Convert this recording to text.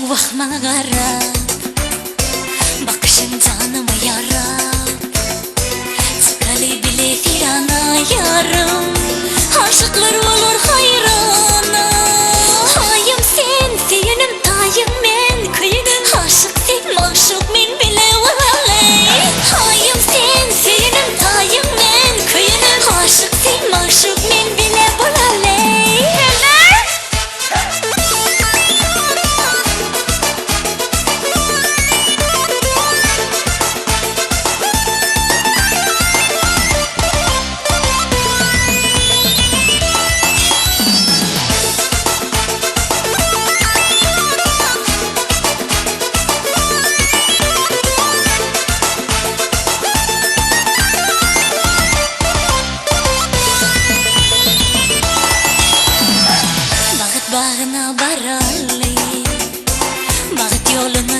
bakma garip, bakışın canımı yarar. Çıkalı bile firana yarım, aşıklar olur hayrana. Hayım sen, seyinim tayım men, kıyınım aşık sen, maşuk men bile valaley. Hayım sen, seyinim tayım men, kıyınım aşık sen, maşuk men bile valaley. Bağına baralım, bağıt yoluna